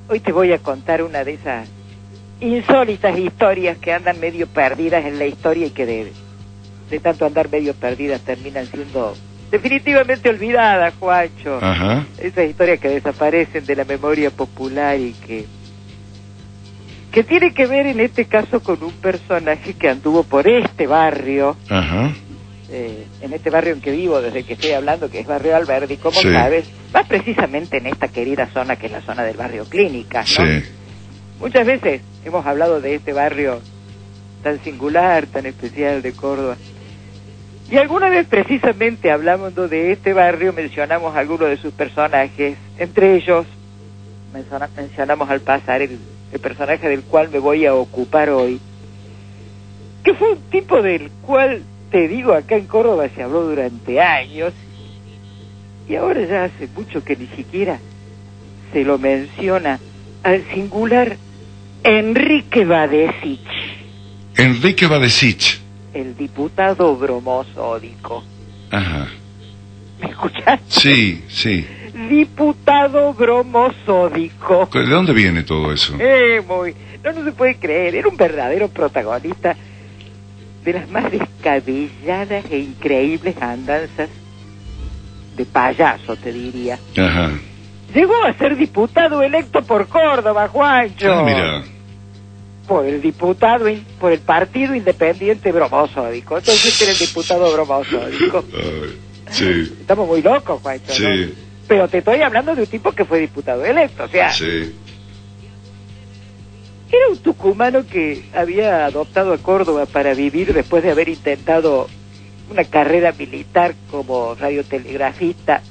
Hoy te voy a contar una de esas insólitas historias que andan medio perdidas en la historia y que de tanto andar medio perdidas terminan siendo definitivamente olvidadas, Juancho. Ajá. Esas historias que desaparecen de la memoria popular y que tiene que ver en este caso con un personaje que anduvo por este barrio. Ajá. En este barrio en que vivo desde que estoy hablando, que es Barrio Alberdi, como Sí. sabes, más precisamente en esta querida zona que es la zona del barrio Clínicas, ¿no? Sí. Muchas veces hemos hablado de este barrio tan singular, tan especial de Córdoba. Y alguna vez precisamente hablando de este barrio mencionamos a algunos de sus personajes, entre ellos mencionamos al pasar el personaje del cual me voy a ocupar hoy, que fue un tipo del cual, te digo, acá en Córdoba se habló durante años y ahora ya hace mucho que ni siquiera se lo menciona al singular Enrique Badesich. Enrique Badesich. El diputado bromosódico. Ajá. ¿Me escuchás? Sí, sí. Diputado bromosódico. ¿De dónde viene todo eso? No se puede creer. Era un verdadero protagonista de las más descabelladas e increíbles andanzas de payaso, te diría. Ajá. Llegó a ser diputado electo por Córdoba, Juancho. Ah, mira. Por el Partido Independiente Bromosódico. Entonces era el diputado bromosódico. Sí. Estamos muy locos, Juancho, Sí. ¿no? Pero te estoy hablando de un tipo que fue diputado electo, o sea... Sí. Era un tucumano que había adoptado a Córdoba para vivir después de haber intentado una carrera militar como radiotelegrafista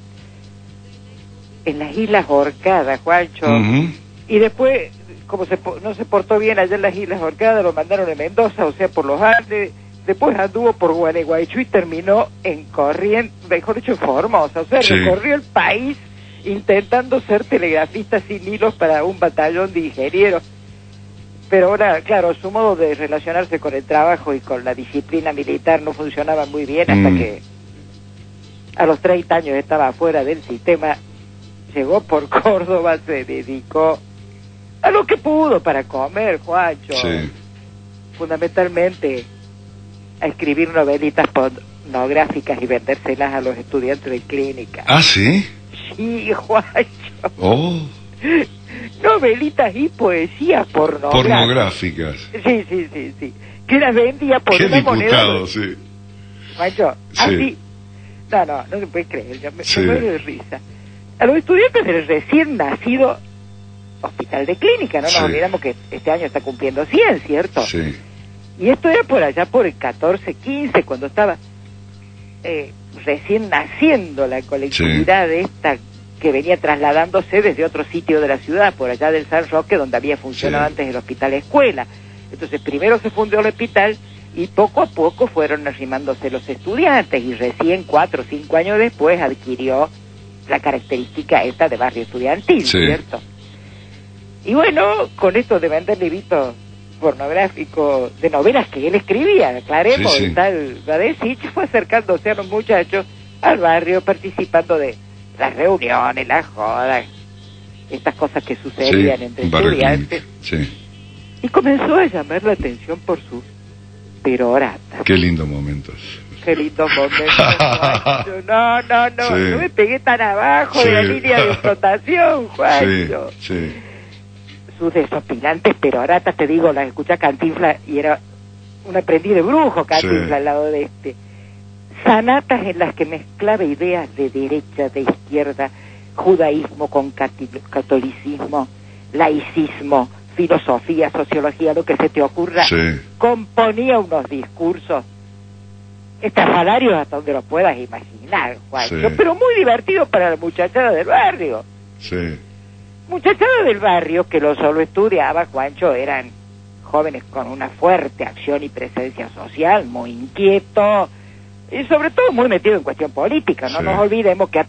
en las Islas Orcadas, Juancho. Uh-huh. Y después, como no se portó bien allá en las Islas Orcadas, lo mandaron a Mendoza, o sea, por los Andes. Después anduvo por Gualeguaychú y terminó en Corrientes, mejor dicho, en Formosa. O sea, Sí. recorrió el país intentando ser telegrafista sin hilos para un batallón de ingenieros. Pero ahora, claro, su modo de relacionarse con el trabajo y con la disciplina militar no funcionaba muy bien hasta que a los 30 años estaba fuera del sistema. Llegó por Córdoba, se dedicó a lo que pudo para comer, Juancho. Sí. Fundamentalmente a escribir novelitas pornográficas y vendérselas a los estudiantes de clínica. Ah, ¿sí? Sí, Juancho. Oh. Novelitas y poesías pornográficas. Pornográficas. Sí. Que las vendía por Qué una diputado, moneda. sí. Juancho, Sí. así. No se puede creer, yo me Sí. muero de risa. A los estudiantes del recién nacido hospital de clínica, no nos Sí. olvidamos que este año está cumpliendo 100, ¿cierto? Sí. Y esto era por allá por el 14, 15, cuando estaba recién naciendo la colectividad esta que venía trasladándose desde otro sitio de la ciudad, por allá del San Roque, donde había funcionado Sí. antes el hospital escuela. Entonces primero se fundó el hospital y poco a poco fueron arrimándose los estudiantes y recién 4 o 5 años después adquirió la característica esta de barrio estudiantil, Sí. ¿cierto? Y bueno, con esto de vender libritos pornográficos de novelas que él escribía, aclaremos, Sí, sí. tal Badesich fue acercándose a los muchachos al barrio, participando de las reuniones, las jodas, estas cosas que sucedían entre Barrio estudiantes, Clínica. Sí. y comenzó a llamar la atención por sus peroratas. Qué lindos momentos. Qué lindo momento. Juancho. No, Sí. no me pegué tan abajo Sí. de la línea de explotación, Juancho. Sí. Sus desopilantes peroratas, te digo, las escucha Cantinflas y era un aprendiz de brujo Cantinflas Sí. al lado de este. Sanatas en las que mezclaba ideas de derecha, de izquierda, judaísmo con catolicismo, laicismo, filosofía, sociología, lo que se te ocurra. Sí. Componía unos discursos estrafalarios hasta donde lo puedas imaginar, Juancho, Sí. pero muy divertido para la muchachada del barrio. Sí. Muchachada del barrio que lo solo estudiaba, Juancho, eran jóvenes con una fuerte acción y presencia social, muy inquietos y sobre todo muy metido en cuestión política. No Sí. nos olvidemos que a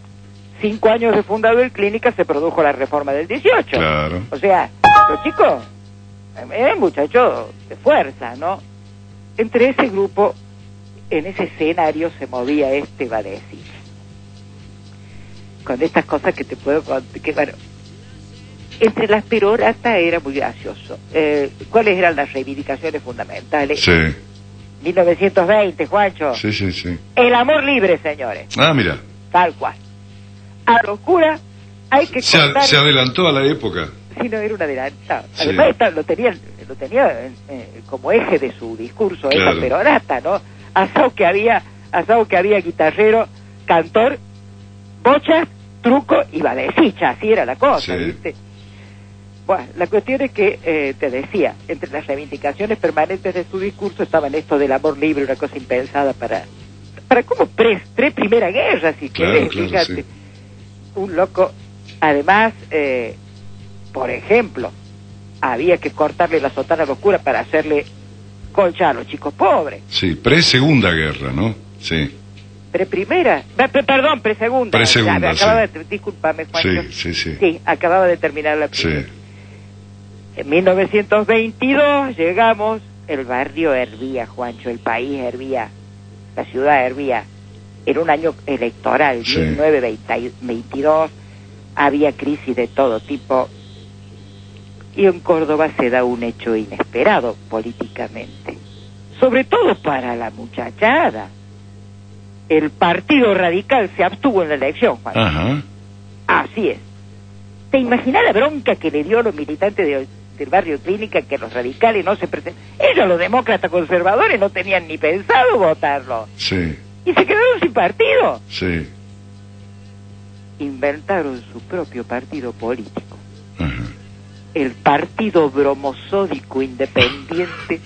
5 años de fundado el Clínica se produjo la reforma del 18. Claro. O sea, los chicos eran muchachos de fuerza, ¿no? Entre ese grupo, en ese escenario se movía este Badesich. Con estas cosas que te puedo contar, que bueno, entre las peroratas era muy gracioso. ¿Cuáles eran las reivindicaciones fundamentales? Sí. 1920, Juancho. Sí, sí, sí. El amor libre, señores. Ah, mira. Tal cual. A locura hay que contar... Se adelantó a la época. Sí, no, era un adelantado. Sí. Además lo tenía como eje de su discurso, Claro. esa perorata, ¿no? Asado que había guitarrero, cantor, bocha, truco y badecicha, así era la cosa, Sí. ¿viste? Bueno, la cuestión es que, te decía, entre las reivindicaciones permanentes de su discurso estaban esto del amor libre, una cosa impensada para como pre-primera guerra, si Claro, querés, claro, fíjate. sí. Un loco, además, por ejemplo, había que cortarle la sotana oscura para hacerle colcha a los chicos pobres. Sí, pre-segunda guerra, ¿no? Sí. Pre-primera, perdón, pre-segunda. Pre-segunda, Discúlpame, Juancho. Sí, sí, sí. Sí, acababa de terminar la primera. Sí. En 1922 llegamos, el barrio hervía, Juancho, el país hervía, la ciudad hervía. Era un año electoral, Sí. 1922, había crisis de todo tipo. Y en Córdoba se da un hecho inesperado políticamente, sobre todo para la muchachada. El Partido Radical se abstuvo en la elección, Juancho. Ajá. Así es. ¿Te imaginas la bronca que le dio a los militantes del barrio Clínica que los radicales no se presentaron? Ellos, los demócratas conservadores, no tenían ni pensado votarlo. Sí, Y se quedaron sin partido. sí. Inventaron su propio partido político. Ajá. El Partido Bromosódico Independiente.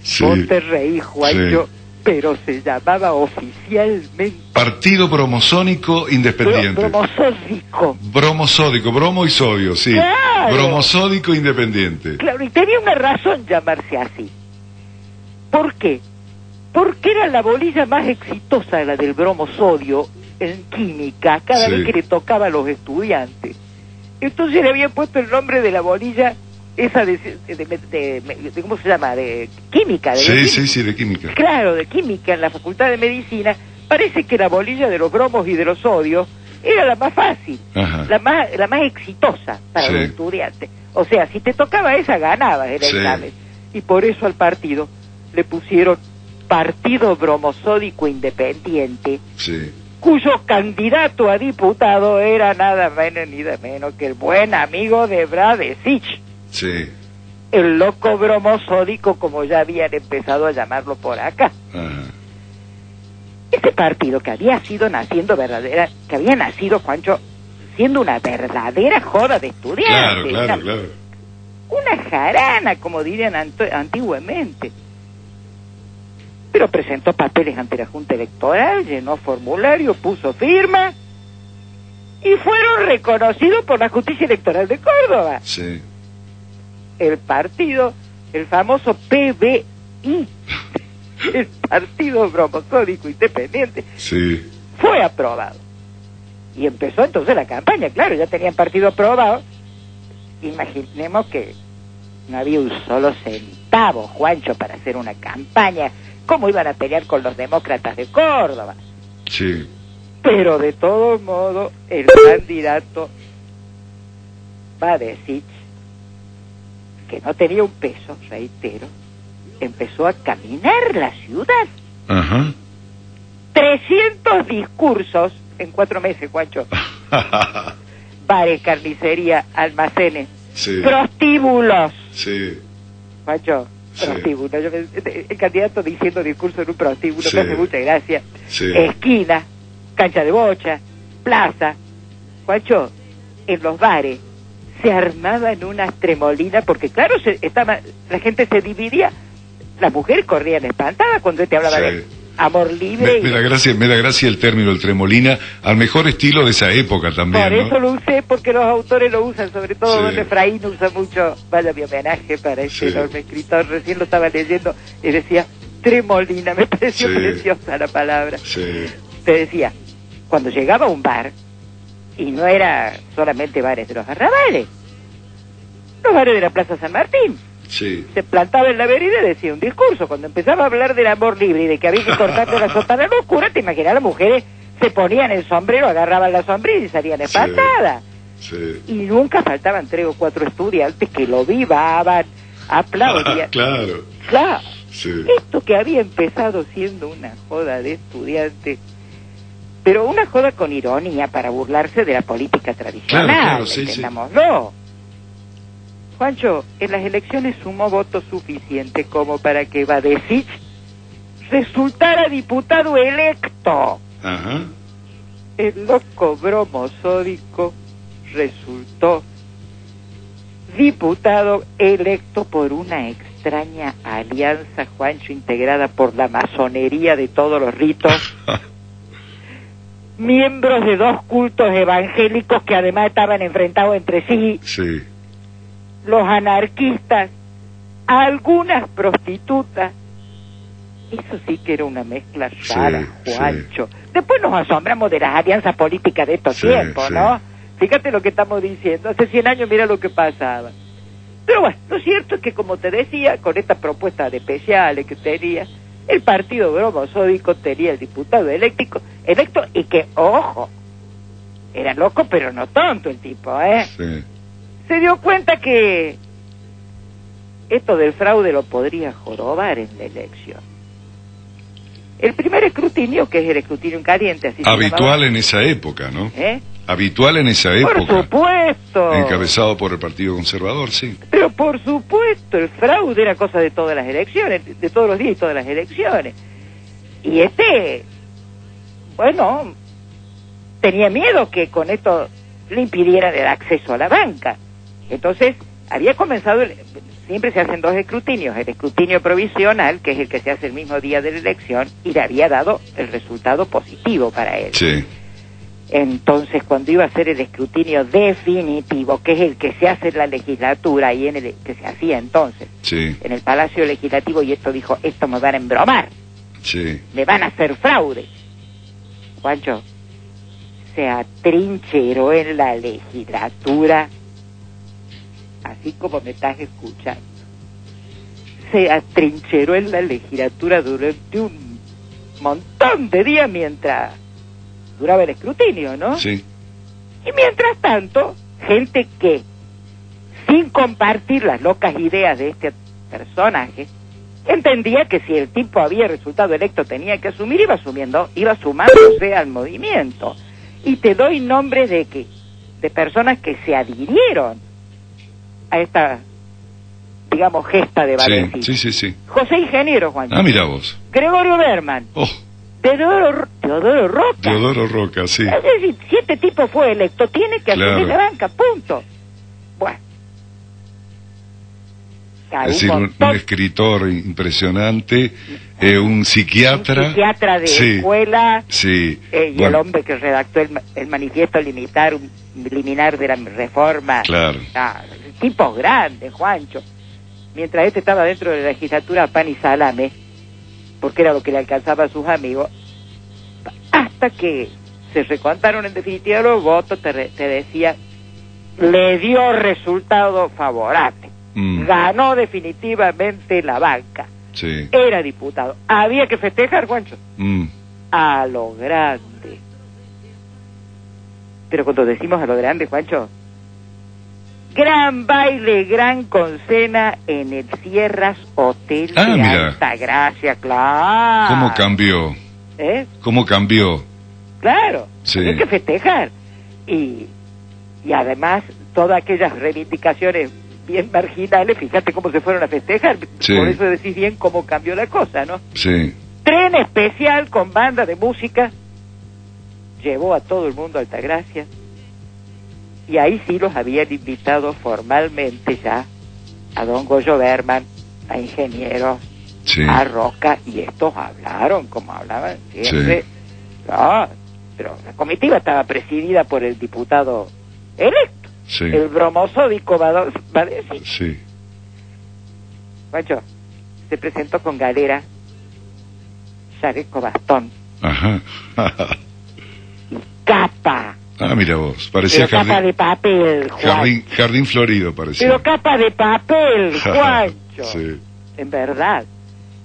Sí. Vos te reís, Juancho, Sí. pero se llamaba oficialmente Partido Bromosónico Independiente. Bromosódico. Bromosódico, bromo y sodio, sí. Claro. Bromosódico Independiente. Claro, y tenía una razón llamarse así. ¿Por qué? Porque era la bolilla más exitosa, la del bromo sodio, en química, cada Sí. vez que le tocaba a los estudiantes. Entonces le habían puesto el nombre de la bolilla, esa de ¿cómo se llama? De química. De Sí, química. sí, sí, de química. Claro, de química en la Facultad de Medicina. Parece que la bolilla de los bromos y de los sodios era la más fácil, Ajá. la más exitosa para Sí. los estudiantes. O sea, si te tocaba esa, ganabas el Sí. examen. Y por eso al partido le pusieron Partido Bromosódico Independiente, Sí. cuyo candidato a diputado era nada menos ni de menos que el buen amigo de Bradesich, Sí. el loco bromosódico, como ya habían empezado a llamarlo por acá. Ajá. Ese partido que había nacido, Juancho, siendo una verdadera joda de estudiantes. Claro, claro. Una jarana, como dirían antiguamente. Pero presentó papeles ante la Junta Electoral, llenó formulario, puso firma y fueron reconocidos por la Justicia Electoral de Córdoba. Sí. El partido, el famoso PBI, el Partido Bromosódico Independiente, Sí. fue aprobado. Y empezó entonces la campaña, claro, ya tenían partido aprobado. Imaginemos que no había un solo centavo, Juancho, para hacer una campaña. ¿Cómo iban a pelear con los demócratas de Córdoba? Sí. Pero de todos modos, el candidato Bradesich, que no tenía un peso, reitero, empezó a caminar la ciudad. Ajá. 300 discursos en 4 meses, Juancho. Bares, carnicería, almacenes, Sí. prostíbulos. Sí. Juancho, Sí. prostíbulos. El candidato diciendo discurso en un prostíbulo, Sí. me hace mucha gracia. Sí. Esquina, cancha de bocha, plaza. Juancho, en los bares se armaban unas tremolinas porque, claro, la gente se dividía. Las mujeres corrían espantadas cuando él te hablaba Sí. de amor libre. Me da gracia el término, el tremolina, al mejor estilo de esa época también, Por ¿no? eso lo usé, porque los autores lo usan, sobre todo Sí. Don Efraín usa mucho. Vaya mi homenaje para este Sí. enorme escritor, recién lo estaba leyendo y decía tremolina, me pareció Sí. preciosa la palabra. Sí. Te decía, cuando llegaba a un bar, y no era solamente bares de los arrabales, los bares de la Plaza San Martín, Sí. se plantaba en la vereda y decía un discurso. Cuando empezaba a hablar del amor libre y de que había que cortarle la sotana oscura, te imaginas, las mujeres se ponían el sombrero, agarraban la sombrilla y salían espantadas. sí. Y nunca faltaban 3 o 4 estudiantes que lo vivaban, aplaudían. Claro. Claro. Sí. Esto que había empezado siendo una joda de estudiantes, pero una joda con ironía para burlarse de la política tradicional, Claro, sí, entendámoslo. Juancho, en las elecciones sumó votos suficientes como para que Badesich resultara diputado electo. Ajá. El loco bromo sódico resultó diputado electo por una extraña alianza, Juancho, integrada por la masonería de todos los ritos, miembros de 2 cultos evangélicos que además estaban enfrentados entre sí, Sí. los anarquistas, algunas prostitutas. Eso sí que era una mezcla rara, Sí, Juancho. Después nos asombramos de las alianzas políticas de estos Sí, tiempos, sí. ¿no? Fíjate lo que estamos diciendo. Hace 100 años mira lo que pasaba. Pero bueno, lo cierto es que, como te decía, con esta propuesta de especiales que tenía, el partido bromosódico tenía el diputado electo y que, ojo, era loco pero no tonto el tipo, ¿eh? Sí. Se dio cuenta que esto del fraude lo podría jorobar en la elección. El primer escrutinio, que es el escrutinio en caliente, así se Habitual llamaba, en esa época, ¿no? ¿eh? Habitual en esa Por época. supuesto. Encabezado por el Partido Conservador, sí. Pero por supuesto, el fraude era cosa de todas las elecciones, de todos los días y todas las elecciones. Y bueno, tenía miedo que con esto le impidieran el acceso a la banca. Entonces, había comenzado, siempre se hacen 2 escrutinios, el escrutinio provisional, que es el que se hace el mismo día de la elección, y le había dado el resultado positivo para él. Sí. Entonces, cuando iba a ser el escrutinio definitivo, que es el que se hace en la legislatura y en el que se hacía entonces, Sí. en el Palacio Legislativo, y esto dijo, esto me van a embromar, Sí. me van a hacer fraude. Juancho, se atrincheró en la legislatura, así como me estás escuchando. Se atrincheró en la legislatura durante un montón de días mientras duraba el escrutinio, ¿no? Sí. Y mientras tanto, gente que, sin compartir las locas ideas de este personaje, entendía que si el tipo había resultado electo tenía que asumir, iba sumándose al movimiento. Y te doy nombres de personas que se adhirieron a esta, digamos, gesta de Badesich. Sí. Sí. José Ingeniero, Juan. Ah, mira vos. Gregorio Berman. Oh, Teodoro Roca. Teodoro Roca, sí. Es decir, si este tipo fue electo, tiene que Claro. asumir la banca, punto. Bueno. Es decir, un escritor impresionante, un psiquiatra. Un psiquiatra de Sí. escuela. Sí. Y el Bueno, hombre que redactó el manifiesto liminar de la reforma. Claro. Tipos grandes, Juancho. Mientras este estaba dentro de la legislatura, pan y salame, porque era lo que le alcanzaba a sus amigos, hasta que se recontaron en definitiva los votos, te decía, le dio resultado favorable. Ganó definitivamente la banca. Sí. Era diputado. Había que festejar, Juancho. A lo grande. Pero cuando decimos a lo grande, Juancho, gran baile, gran concena en el Sierras Hotel de mira. Altagracia, claro. ¿Cómo cambió? ¿Cómo cambió? Claro, Sí. hay que festejar. Y además, todas aquellas reivindicaciones bien marginales, fíjate cómo se fueron a festejar. Sí. Por eso decís bien cómo cambió la cosa, ¿no? Sí. Tren especial con banda de música llevó a todo el mundo a Altagracia, y ahí sí los habían invitado formalmente ya a don Goyo Berman, a Ingenieros, Sí. a Roca, y estos hablaron como hablaban siempre. Sí. No, pero la comitiva estaba presidida por el diputado electo, Sí. el bromosódico Badesich. Sí. Pancho, se presentó con galera, chaleco, bastón, Ajá. capa. Mira vos, parecía Pero capa de papel, Juan. jardín florido, parecía. Pero capa de papel, Juancho. Sí. En verdad.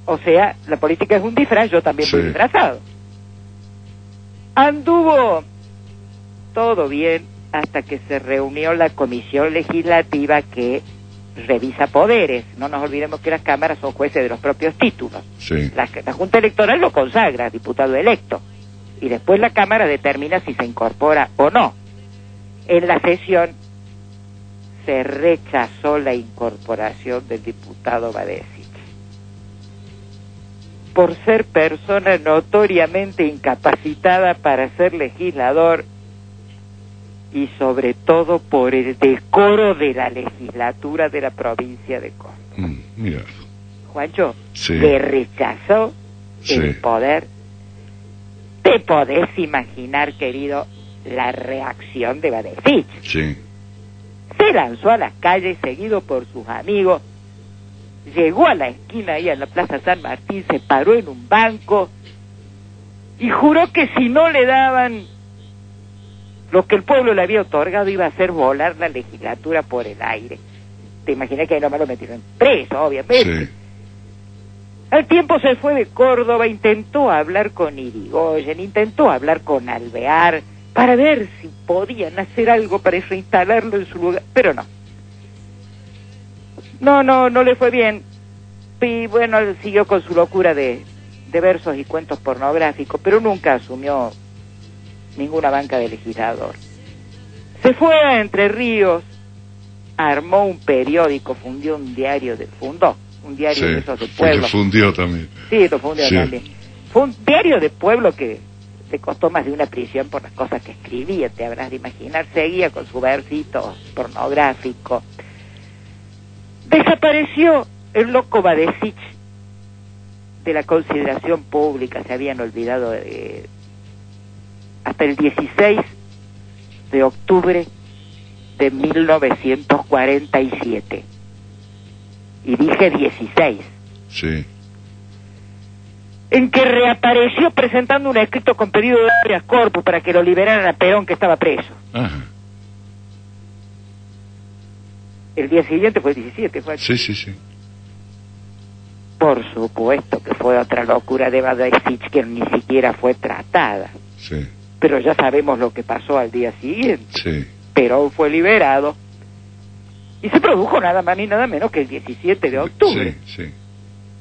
O sea, la política es un disfraz, yo también voy Sí. disfrazado. Anduvo todo bien hasta que se reunió la comisión legislativa que revisa poderes. No nos olvidemos que las cámaras son jueces de los propios títulos. Sí. La Junta Electoral lo consagra, diputado electo, y después la Cámara determina si se incorpora o no. En la sesión se rechazó la incorporación del diputado Badesich por ser persona notoriamente incapacitada para ser legislador y sobre todo por el decoro de la legislatura de la provincia de Córdoba. Mira. Juancho, Sí. le rechazó el Sí. poder. Te podés imaginar, querido, la reacción de Badesich. Sí. Se lanzó a las calles seguido por sus amigos, llegó a la esquina ahí en la Plaza San Martín, se paró en un banco y juró que si no le daban lo que el pueblo le había otorgado iba a hacer volar la legislatura por el aire. Te imaginas que ahí nomás lo metieron preso, obviamente. Sí. Al tiempo se fue de Córdoba, intentó hablar con Irigoyen, intentó hablar con Alvear para ver si podían hacer algo para reinstalarlo en su lugar, pero no. No le fue bien. Y bueno, él siguió con su locura de versos y cuentos pornográficos, pero nunca asumió ninguna banca de legislador. Se fue a Entre Ríos, armó un periódico, fundó un diario de esos de pueblo. Se fundió también. Sí, lo fundió Sí. también. Fue un diario de pueblo que le costó más de una prisión por las cosas que escribía, te habrás de imaginar. Seguía con su versito pornográfico. Desapareció el loco Badesich de la consideración pública, se habían olvidado hasta el 16 de octubre de 1947. Y dije 16. Sí. En que reapareció presentando un escrito con pedido de habeas corpus para que lo liberaran a Perón, que estaba preso. Ajá. El día siguiente fue el 17, fue. Sí, sí, sí. Por supuesto que fue otra locura de Badesich que ni siquiera fue tratada. Sí. Pero ya sabemos lo que pasó al día siguiente. Sí. Perón fue liberado y se produjo nada más ni nada menos que el 17 de octubre. Sí, sí.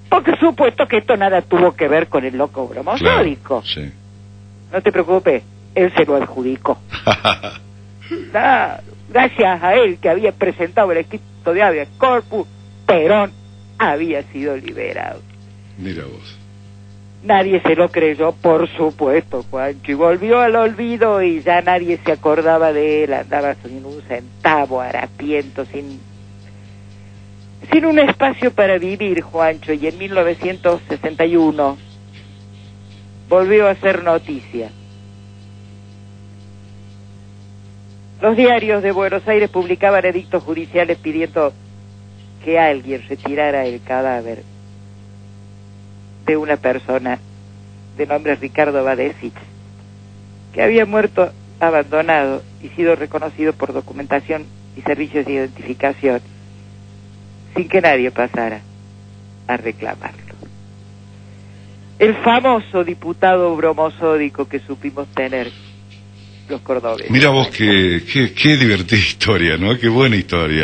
Porque supuesto que esto nada tuvo que ver con el loco bromosódico. Claro, sí. No te preocupes, él se lo adjudicó. Gracias a él que había presentado el escrito de habeas corpus, Perón había sido liberado. Mira vos. Nadie se lo creyó, por supuesto, Juancho, y volvió al olvido y ya nadie se acordaba de él, andaba sin un centavo, harapiento, sin un espacio para vivir, Juancho, y en 1961 volvió a ser noticia. Los diarios de Buenos Aires publicaban edictos judiciales pidiendo que alguien retirara el cadáver de una persona de nombre Ricardo Badesich, que había muerto abandonado y sido reconocido por documentación y servicios de identificación sin que nadie pasara a reclamarlo. El famoso diputado bromosódico que supimos tener los cordobeses. Mira vos qué divertida historia, ¿no? Qué buena historia.